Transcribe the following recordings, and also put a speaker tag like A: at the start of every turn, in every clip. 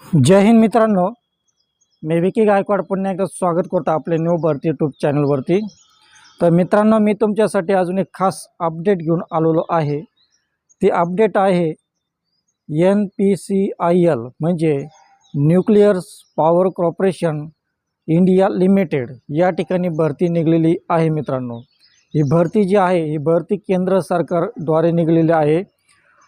A: जय हिंद मित्रांनो, मी विकी गायकवाड पुन्हा एकदा स्वागत करतो आपले न्यू भरती यूट्यूब चॅनलवरती। तर मित्रांनो, मी तुमच्यासाठी अजून एक खास अपडेट घेऊन आलेलो आहे। ती अपडेट आहे NPCIL म्हणजे nuclear power corporation India limited या ठिकाणी भरती निघलेली आहे। मित्रांनो, ही भरती जी आहे ही भरती केंद्र सरकारद्वारे निघलेली आहे।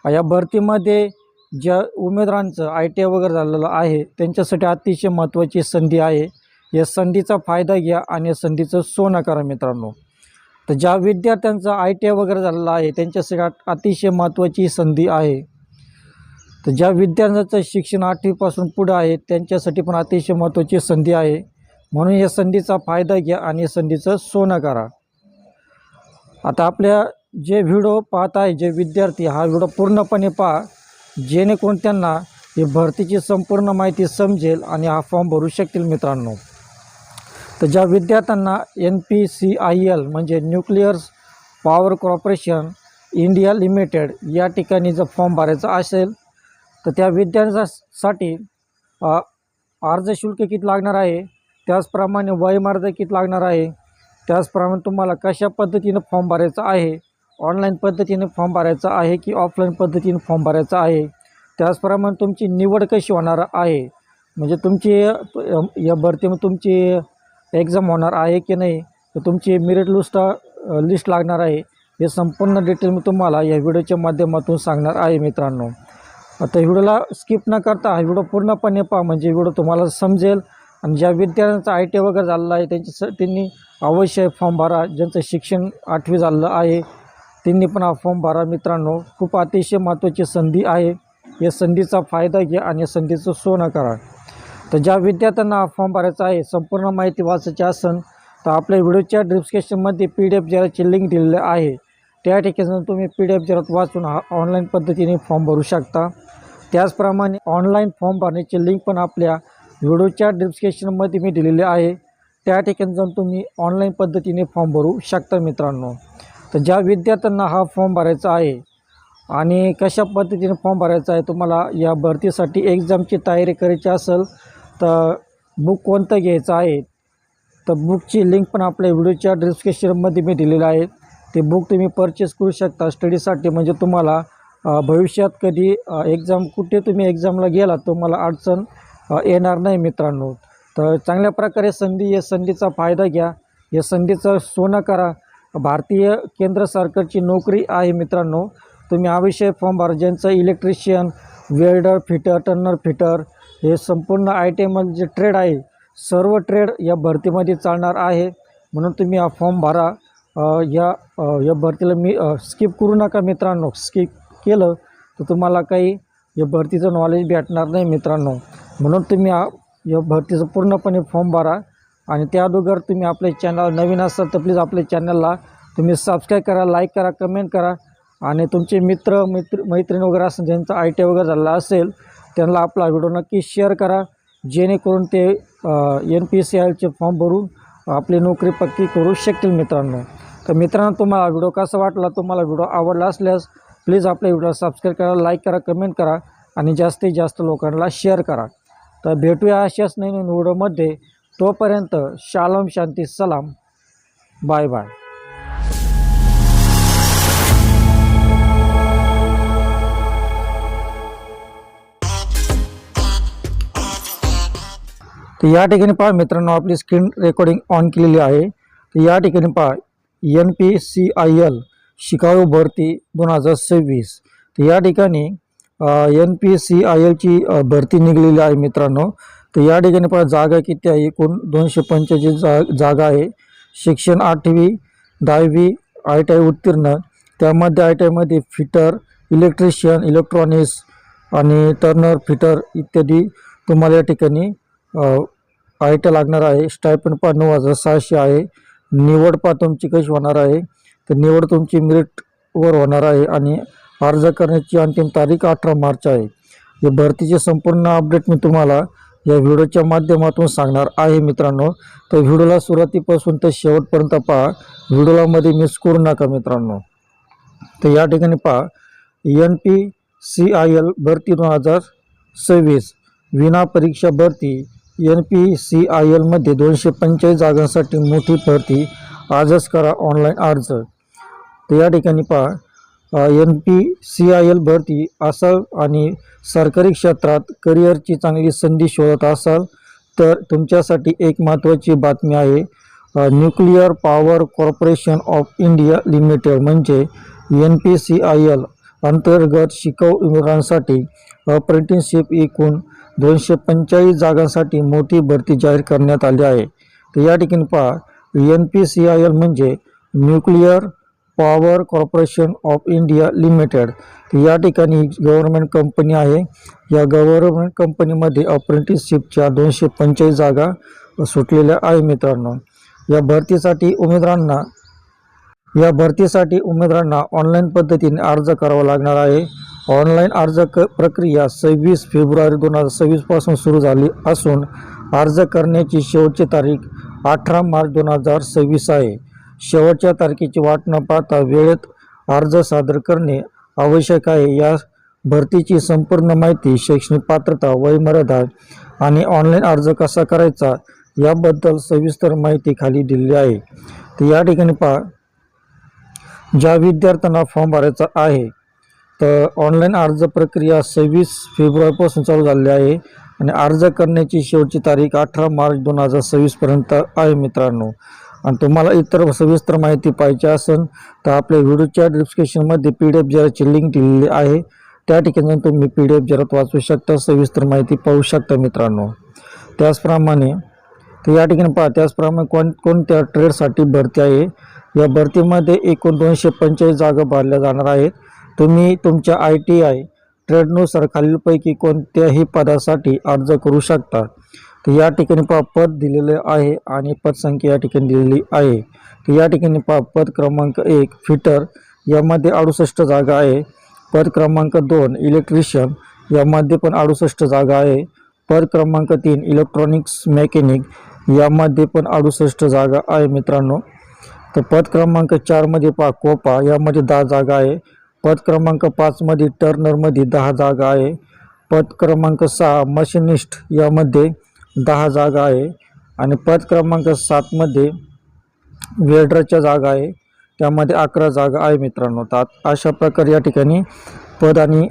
A: या भरतीमध्ये ज्या उमेदवारांचं ITI वगैरे झालेलं आहे त्यांच्यासाठी अतिशय महत्त्वाची संधी आहे। या संधीचा फायदा घ्या आणि या संधीचं सोनं करा मित्रांनो। तर ज्या विद्यार्थ्यांचा ITI वगैरे झालेलं आहे त्यांच्यासाठी अतिशय महत्त्वाची संधी आहे। तर ज्या विद्यार्थ्यांचं शिक्षण 8वी पासून पुढे आहे त्यांच्यासाठी पण अतिशय महत्त्वाची संधी आहे। म्हणून या संधीचा फायदा घ्या आणि या संधीचं सोनं करा। आता आपल्या जे व्हिडिओ पाहत आहे जे विद्यार्थी हा व्हिडिओ पूर्णपणे पहा, जेणेकरून त्यांना ही भरतीची संपूर्ण माहिती समजेल आणि हा फॉर्म भरू शकतील मित्रांनो। तर ज्या विद्यार्थ्यांना NPCIL म्हणजे nuclear power corporation India limited या ठिकाणी जर फॉर्म भरायचा असेल तर त्या विद्यार्थ्यांसाठी अर्ज शुल्क किती लागणार आहे, त्याचप्रमाणे वयोमर्यादा किती लागणार आहे, त्याचप्रमाणे तुम्हाला कशा पद्धतीने फॉर्म भरायचा आहे, ऑनलाईन पद्धतीने फॉर्म भरायचा आहे की ऑफलाईन पद्धतीने फॉर्म भरायचा आहे, त्याचप्रमाणे तुमची निवड कशी होणार आहे, म्हणजे तुमची या भरतीमध्ये तुमची एक्झाम होणार आहे की नाही, तर तुमची मेरिट लिस्ट लागणार आहे, हे संपूर्ण डिटेल मी तुम्हाला या व्हिडिओच्या माध्यमातून सांगणार आहे मित्रांनो। आता व्हिडिओला स्किप न करता हा व्हिडिओ पूर्णपणे पहा, म्हणजे व्हिडिओ तुम्हाला समजेल। आणि ज्या विद्यार्थ्यांचा ITI वगैरे झालेला आहे त्यांनी अवश्य फॉर्म भरा। ज्यांचं शिक्षण 8वी झालेलं आहे त्यांनी पण हा फॉर्म भरा मित्रांनो। खूप अतिशय महत्त्वाची संधी आहे, या संधीचा फायदा घ्या आणि या संधीचं सोनं करा। तर ज्या विद्यार्थ्यांना हा फॉर्म भरायचा आहे, संपूर्ण माहिती वाचायची असेल तर आपल्या व्हिडिओच्या डिस्क्रिप्शनमध्ये PDF जराची लिंक दिलेली आहे, त्या ठिकाणी तुम्ही PDF जरात वाचून हा ऑनलाईन पद्धतीने फॉर्म भरू शकता। त्याचप्रमाणे ऑनलाईन फॉर्म भरण्याची लिंक पण आपल्या व्हिडिओच्या डिस्क्रिप्शनमध्ये मी दिलेली आहे, त्या ठिकाणी जाऊन तुम्ही ऑनलाईन पद्धतीने फॉर्म भरू शकता मित्रांनो। तर ज्या विद्यार्थ्यांना हा फॉर्म भरायचा आहे आणि कशा पद्धतीने फॉर्म भरायचा आहे, तुम्हाला या भरतीसाठी एक्झामची तयारी करायची असेल तर बुक कोणतं घ्यायचं आहे, तर बुकची लिंक पण आपल्या व्हिडिओच्या डिस्क्रिप्शनमध्ये मी दिलेलं आहे। ते बुक तुम्ही परचेस करू शकता स्टडीसाठी, म्हणजे तुम्हाला भविष्यात कधी एक्झाम कुठे तुम्ही एक्झामला गेला तुम्हाला अडचण येणार नाही मित्रांनो। तर चांगल्या प्रकारे या संधीचा फायदा घ्या, या संधीचं सोनं करा। भारतीय केंद्र सरकारची नोकरी आहे मित्रांनो। तुम्ही अवश्य फॉर्म भरा। ज्यांचं electrician, welder, fitter, Turner, fitter हे संपूर्ण ITI मध्ये जे ट्रेड आहे सर्व ट्रेड या भरतीमध्ये चालणार आहे, म्हणून तुम्ही हा फॉर्म भरा। या भरतीला स्किप करू नका मित्रांनो। स्किप केलं तर तुम्हाला काही या भरतीचं नॉलेज भेटणार नाही मित्रांनो। म्हणून तुम्ही या भरतीचं पूर्णपणे फॉर्म भरा। आणि त्या अगोदर तुम्ही आपले चॅनल नवीन असाल तर प्लीज आपल्या चॅनलला तुम्ही सबस्क्राईब करा, लाईक करा, कमेंट करा। आणि तुमचे मैत्रीण वगैरे असेल ज्यांचा ITI वगैरे झालेला असेल त्यांना आपला व्हिडिओ नक्की शेअर करा, जेणेकरून ते NPCILचे फॉर्म भरून आपली नोकरी पक्की करू शकतील मित्रांनो। तर मित्रांनो, तुम्हाला व्हिडिओ कसा वाटला, तुम्हाला व्हिडिओ आवडला असल्यास प्लीज आपल्या व्हिडिओला सबस्क्राईब करा, लाईक करा, कमेंट करा आणि जास्तीत जास्त लोकांना शेअर करा। तर भेटूया अशाच नवीन व्हिडिओमध्ये, तोपर्यंत शालोम, शांती, सलाम, बाय बाय। तर या ठिकाणी पहा मित्रांनो, आपली स्क्रीन रेकॉर्डिंग ऑन केलेली आहे। तर या ठिकाणी पहा NPCIL शिकाऊ भरती 2026। तर या ठिकाणी NPCILची भरती निघलेली आहे मित्रांनो। तर या ठिकाणी पहा जागा किती आहे, एकूण 245 जागा आहे। शिक्षण 8वी 10वी ITI उत्तीर्ण, त्यामध्ये ITI मध्ये फिटर, इलेक्ट्रिशियन, इलेक्ट्रॉनिक्स आणि टर्नर, फिटर इत्यादी तुम्हाला या ठिकाणी ITI लागणार आहे। स्टायपेंड पहा 9600 आहे। निवड पहा तुमची कशी होणार आहे, तर निवड तुमची मेरिटवर होणार आहे आणि अर्ज करण्याची अंतिम तारीख 18 मार्च आहे। या भरतीचे संपूर्ण अपडेट मी तुम्हाला या व्हिडिओच्या माध्यमातून सांगणार आहे मित्रांनो। तर व्हिडिओला सुरुवातीपासून तर शेवटपर्यंत पहा, व्हिडिओला मध्ये मिस करू नका मित्रांनो। तर या ठिकाणी पहा NPCIL भरती 2026 विना परीक्षा भरती NPCIL मध्ये 245 जागांसाठी मोठी भरती आजच करा ऑनलाईन अर्ज. तर या ठिकाणी पहा NPCIL भरती असाल आणि सरकारी क्षेत्रात करिअरची चांगली संधी शोधत असाल तर तुमच्यासाठी एक महत्त्वाची बातमी आहे. Nuclear power corporation of India limited म्हणजे NPCIL अंतर्गत शिकाऊ उमेदवारांसाठी अप्रेंटिसशिप एकूण 245 जागांसाठी मोठी भरती जाहीर करण्यात आली आहे. तर या ठिकाणी पहा NPCIL म्हणजे nuclear power corporation of India limited. या ठिकाणी गव्हर्नमेंट कंपनी आहे. या गव्हर्नमेंट कंपनीमध्ये अप्रेंटिसशिपच्या 245 जागा सुटलेल्या आहे मित्रांनो. या भरतीसाठी उमेदवारांना ऑनलाईन पद्धतीने अर्ज करावा लागणार आहे. ऑनलाईन अर्ज प्रक्रिया 26 फेब्रुवारी 2026 पासून सुरू झाली असून अर्ज करण्याची शेवटची तारीख 18 मार्च 2026 आहे. शेवटच्या तारखेची वाट न पाहता वेळेत अर्ज सादर करणे आवश्यक आहे. या भरतीची संपूर्ण माहिती, शैक्षणिक पात्रता, वयोमर्यादा आणि ऑनलाईन अर्ज कसा करायचा याबद्दल सविस्तर माहिती खाली दिलेली आहे. तर या ठिकाणी पहा ज्या विद्यार्थ्यांना फॉर्म भरायचा आहे तर ऑनलाईन अर्ज प्रक्रिया 26 फेब्रुवारीपासून चालू झालेली आहे आणि अर्ज करण्याची शेवटची तारीख 18 मार्च 2026 पर्यंत आहे मित्रांनो. आणि तुम्हाला इतर सविस्तर माहिती पाहिजे असेल तर आपल्या व्हिडिओच्या डिस्क्रिप्शनमध्ये PDF जराची लिंक दिलेली आहे. त्या ठिकाणी तुम्ही PDF जरात वाचू शकता, सविस्तर माहिती पाहू शकता मित्रांनो. त्याचप्रमाणे या ठिकाणी पहा कोणत्या ट्रेडसाठी भरती आहे. या भरतीमध्ये एकूण 245 जागा भरल्या जाणार आहेत. तुम्ही तुमच्या ITI ट्रेडनुसार खालीलपैकी कोणत्याही पदासाठी अर्ज करू शकता. तर या ठिकाणी पहा पद दिलेले आहे आणि पदसंख्या या ठिकाणी दिलेली आहे. तर या ठिकाणी पहा पद क्रमांक 1 फिटर, यामध्ये 68 जागा आहे. पद क्रमांक 2 इलेक्ट्रिशियन, यामध्ये पण 68 जागा आहे. पद क्रमांक 3 इलेक्ट्रॉनिक्स मेकॅनिक, यामध्ये पण 68 जागा आहे मित्रांनो. तर पद क्रमांक 4 मध्ये पहा कोपा, यामध्ये 10 जागा आहे. पद क्रमांक 5 मध्ये टर्नरमध्ये 10 जागा आहे. पद क्रमांक 6 मशिनिस्ट, यामध्ये 10 जागा आहे. आणि पद क्रमांक 7 मध्ये वेल्डरच्या जागा आहे, त्यामध्ये 11 जागा आहे मित्रांनो. तर अशा प्रकारे या ठिकाणी पद आणि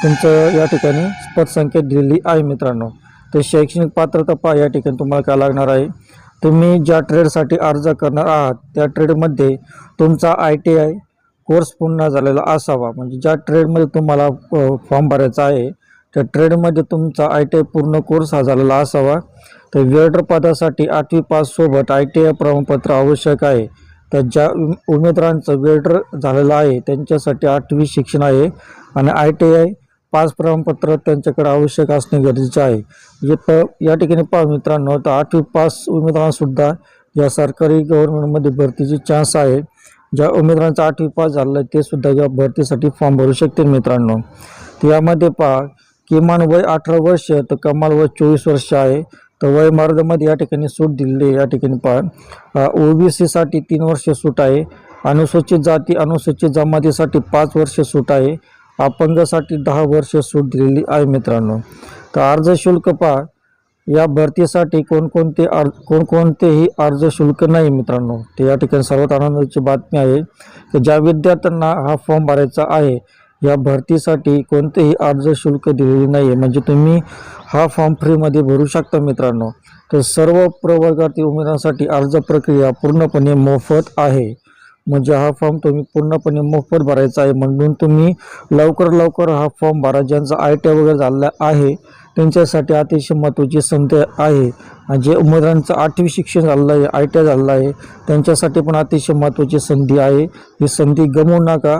A: तुमचं या ठिकाणी पदसंख्या दिलेली आहे मित्रांनो. तर शैक्षणिक पात्रता पहा या ठिकाणी तुम्हाला काय लागणार आहे. तुम्ही ज्या ट्रेडसाठी अर्ज करणार आहात त्या ट्रेडमध्ये तुमचा ITI कोर्स पूर्ण झालेला असावा. म्हणजे ज्या ट्रेडमध्ये तुम्हाला फॉर्म भरायचा आहे त्या ट्रेडमध्ये तुमचा ITI पूर्ण कोर्स हा झालेला असावा. तर वेल्डर पदासाठी 8वी पास सोबत ITI प्रमाणपत्र आवश्यक आहे. तर ज्या उमेदवारांचं वेल्डर झालेलं आहे त्यांच्यासाठी 8वी शिक्षण आहे आणि ITI पास प्रमाणपत्र त्यांच्याकडे आवश्यक असणे गरजेचे आहे. या ठिकाणी पहा मित्रांनो, तर 8वी पास उमेदवारांसुद्धा या सरकारी गव्हर्नमेंटमध्ये भरतीची चान्स आहे. ज्या उमेदवारांचा 8वी पास झालं ते सुद्धा या भरतीसाठी फॉर्म भरू शकतील मित्रांनो. तर यामध्ये पहा किमान वय 18 वर्ष तर कमाल वय 24 वर्ष आहे. तर वयोमर्यादेमध्ये या ठिकाणी सूट दिलेली आहे. या ठिकाणी पहा OBC साठी 3 वर्ष सूट आहे. अनुसूचित जाती अनुसूचित जमातीसाठी 5 वर्ष सूट आहे. अपंगासाठी 10 वर्ष सूट दिलेली आहे मित्रांनो. तर अर्ज शुल्क पहा या भरतीसाठी कोणकोणतेही अर्ज शुल्क नाही मित्रांनो. तर या ठिकाणी सर्वात आनंदाची बातमी आहे की ज्या विद्यार्थ्यांना हा फॉर्म भरायचा आहे या भरतीसाठी कोणतेही अर्ज शुल्क दिलेले नाही आहे. म्हणजे तुम्ही हा फॉर्म फ्रीमध्ये भरू शकता मित्रांनो. तर सर्व प्रवर्गातील उमेदवारांसाठी अर्ज प्रक्रिया पूर्णपणे मोफत आहे. म्हणजे हा फॉर्म तुम्ही पूर्णपणे मोफत भरायचा आहे. म्हणून तुम्ही लवकर हा फॉर्म भरा. ज्यांचा ITI वगैरे झालेला आहे त्यांच्यासाठी अतिशय महत्त्वाची संधी आहे. आणि जे उमेदवारांचं 8वी शिक्षण झालेलं आहे, ITI झालेलं आहे त्यांच्यासाठी पण अतिशय महत्त्वाची संधी आहे. ही संधी गमवू नका,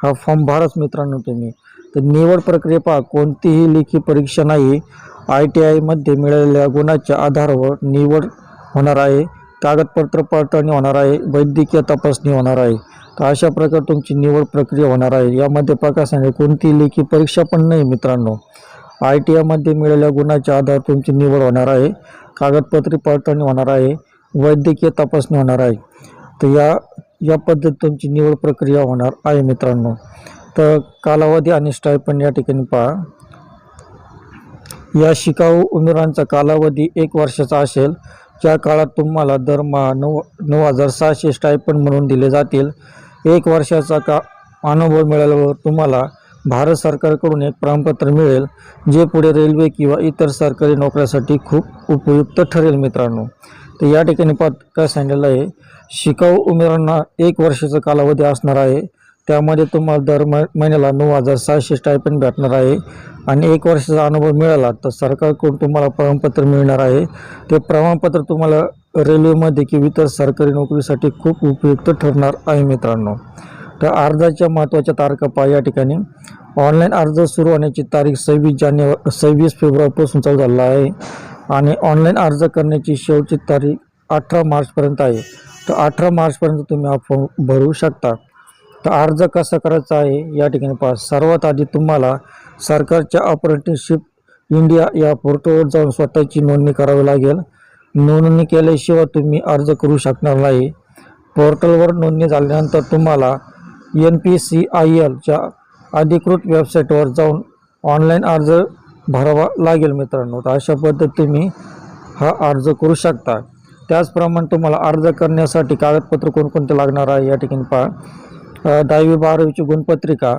A: हा फॉर्म भराच मित्रांनो तुम्ही. तर निवड प्रक्रिया पहा कोणतीही लेखी परीक्षा नाही. ITI मध्ये मिळालेल्या गुणाच्या आधारावर निवड होणार आहे. कागदपत्र पडताळणी होणार आहे. वैद्यकीय तपासणी होणार आहे. तर अशा प्रकारे तुमची निवड प्रक्रिया होणार आहे. यामध्ये प्रकाशाने कोणती लेखी परीक्षा पण नाही मित्रांनो. ITI मध्ये मिळालेल्या गुणाच्या आधारावर तुमची निवड होणार आहे. कागदपत्रे पडताळणी होणार आहे. वैद्यकीय तपासणी होणार आहे. तर या पद्धतीत तुमची निवड प्रक्रिया होणार आहे मित्रांनो. तर कालावधी आणि स्टायपंड या ठिकाणी पहा. या शिकाऊ उमेदवारांचा कालावधी 1 वर्षाचा असेल. ज्या काळात तुम्हाला दरमहा 9,700 स्टायपंड म्हणून दिले जातील. 1 वर्षाचा अनुभव मिळाल्यावर तुम्हाला भारत सरकारकडून एक प्रमाणपत्र मिळेल, जे पुढे रेल्वे किंवा इतर सरकारी नोकऱ्यासाठी खूप उपयुक्त ठरेल मित्रांनो. तर या ठिकाणी काय सांगितलेलं आहे, शिकाऊ उमेदवारांना 1 वर्षाचा कालावधी असणार आहे. त्यामध्ये तुम्हाला दर महिन्याला 9,700 स्टायपंड भेटणार आहे आणि 1 वर्षाचा अनुभव मिळाला तर सरकारकडून तुम्हाला प्रमाणपत्र मिळणार आहे. ते प्रमाणपत्र तुम्हाला रेल्वेमध्ये किंवा इतर सरकारी नोकरीसाठी खूप उपयुक्त ठरणार आहे मित्रांनो. तर अर्जाच्या महत्त्वाच्या तारखा पहा या ठिकाणी. ऑनलाईन अर्ज सुरू होण्याची तारीख 26 फेब्रुवारीपासून चालू झाला आहे आणि ऑनलाईन अर्ज करण्याची शेवटची तारीख 18 मार्चपर्यंत आहे. तर 18 मार्चपर्यंत तुम्ही हा फॉर्म भरू शकता. तर अर्ज कसा करायचा आहे या ठिकाणी पहा. सर्वात आधी तुम्हाला सरकारच्या अप्रेंटिसशिप इंडिया या पोर्टलवर जाऊन स्वतःची नोंदणी करावी लागेल. नोंदणी केल्याशिवाय तुम्ही अर्ज करू शकणार नाही. पोर्टलवर नोंदणी झाल्यानंतर तुम्हाला NPCILच्या अधिकृत वेबसाईटवर जाऊन ऑनलाईन अर्ज भरावा लागेल मित्रांनो. तर अशा पद्धतीने तुम्ही हा अर्ज करू शकता. त्याचप्रमाणे तुम्हाला अर्ज करण्यासाठी कागदपत्र कोणकोणते लागणार आहे या ठिकाणी पहा. 10वी 12वीची गुणपत्रिका,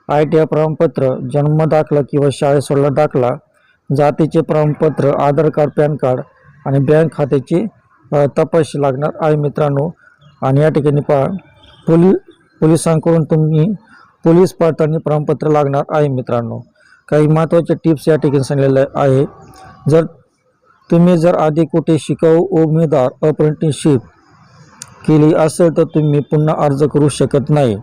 A: ITI प्रमाणपत्र, जन्म दाखला किंवा शाळेत सोडला दाखला, जातीचे प्रमाणपत्र, आधार कार्ड, पॅन कार्ड आणि बँक खात्याची तपशील लागणार आहे मित्रांनो. आणि या ठिकाणी पहा पोलिसांकडून तुम्ही पोलीस पडताळणी प्रमाणपत्र लागणार आहे मित्रांनो. काही महत्त्वाचे टिप्स या ठिकाणी सांगितलेले आहे. तुम्ही जर आधी कुठे शिकाऊ उमेदवार अप्रेंटिसशिप केली असेल तर तुम्ही पुन्हा अर्ज करू शकत नाही.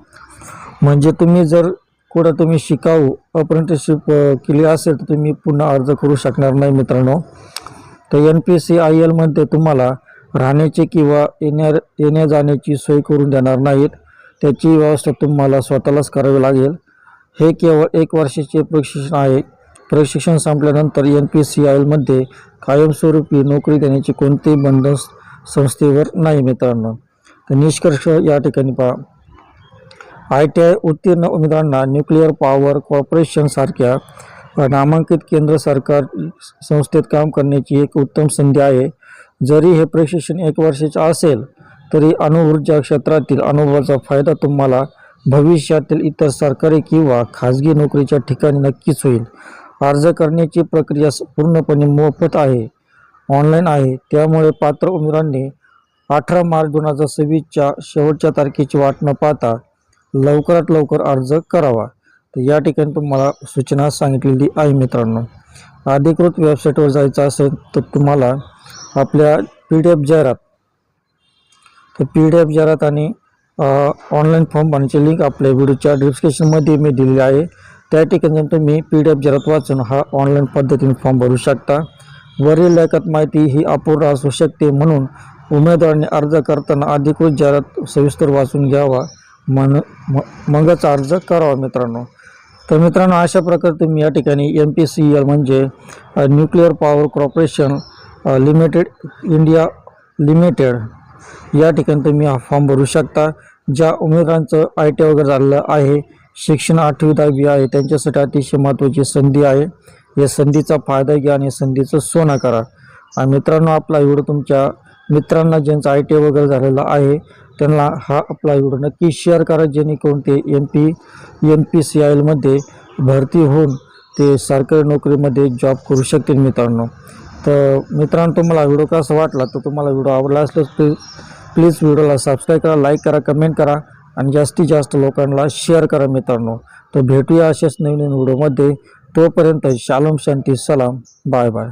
A: म्हणजे तुम्ही जर कुठं शिकाऊ अप्रेंटिसशिप केली असेल तर तुम्ही पुन्हा अर्ज करू शकणार नाही मित्रांनो. तर NPCILमध्ये तुम्हाला राहण्याची किंवा येण्या जाण्याची सोय करून देणार नाहीत. त्याची व्यवस्था तुम्हाला स्वतःलाच करावी लागेल. हे केवळ 1 वर्षाचे प्रशिक्षण आहे. प्रशिक्षण संपल्यानंतर NPCILमध्ये कायमस्वरूपी नोकरी देण्याचे कोणतेही बंधन संस्थेवर नाही मित्रांनो. तर निष्कर्ष या ठिकाणी पहा. ITI उत्तीर्ण उमेदवारांना न्यूक्लिअर पॉवर कॉर्पोरेशन सारख्या नामांकित केंद्र सरकार संस्थेत काम करण्याची एक उत्तम संधी आहे. जरी हे प्रशिक्षण 1 वर्षाचे असेल तरी अणुऊर्जा क्षेत्रातील अनुभवाचा फायदा तुम्हाला भविष्यातील इतर सरकारी किंवा खाजगी नोकरीच्या ठिकाणी नक्कीच होईल. अर्ज करण्याची प्रक्रिया पूर्णपणे मोफत आहे, ऑनलाईन आहे. त्यामुळे पात्र उमेदवारांनी 18 मार्च 2026च्या शेवटच्या तारखेची वाट न पाहता लवकरात लवकर अर्ज करावा. तर या ठिकाणी तुम्हाला सूचना सांगितलेली आहे मित्रांनो. अधिकृत वेबसाईटवर जायचं असेल तर तुम्हाला आपल्या PDF जाहिरात आणि ऑनलाईन फॉर्म भरण्याची लिंक आपल्या व्हिडिओच्या डिस्क्रिप्शनमध्ये मी दिलेली आहे. त्या ठिकाणी तुम्ही PDF जाहिरात वाचून हा ऑनलाईन पद्धतीने फॉर्म भरू शकता. वरील लेखात माहिती ही अपूर्ण असू शकते, म्हणून उमेदवारांनी अर्ज करताना अधिकृत जाहिरात सविस्तर वाचून घ्यावा, मगच अर्ज करावा मित्रांनो. तर मित्रांनो, अशा प्रकारे तुम्ही या ठिकाणी NPCIL म्हणजे nuclear power corporation India limited या ठिकाणी तुम्ही हा फॉर्म भरू शकता. ज्या उमेदवारांचं ITI वगैरे झालेलं आहे, शिक्षण 8वी 10वी आहे, त्यांच्यासाठी अतिशय महत्त्वाची संधी आहे. या संधीचा फायदा घ्या आणि संधीचं सोनं करा. आणि मित्रांनो, आपला व्हिडिओ तुमच्या मित्रांना ज्यांचा ITI वगैरे झालेला आहे त्यांना हा आपला व्हिडिओ नक्की शेअर करा, जेणेकरून ते NPCILमध्ये भरती होऊन ते सरकारी नोकरीमध्ये जॉब करू शकतील मित्रांनो. तर मित्रांनो, तुम्हाला व्हिडिओ कसा वाटला, तर तुम्हाला व्हिडिओ आवडला असल्यास प्लीज व्हिडिओला सबस्क्राईब करा, लाईक करा, कमेंट करा आणि जास्तीत जास्त लोकांना शेअर करा मित्रांनो. तर भेटूया अशाच नवीन व्हिडिओमध्ये. तोपर्यंत शालोम, शांती, सलाम, बाय बाय.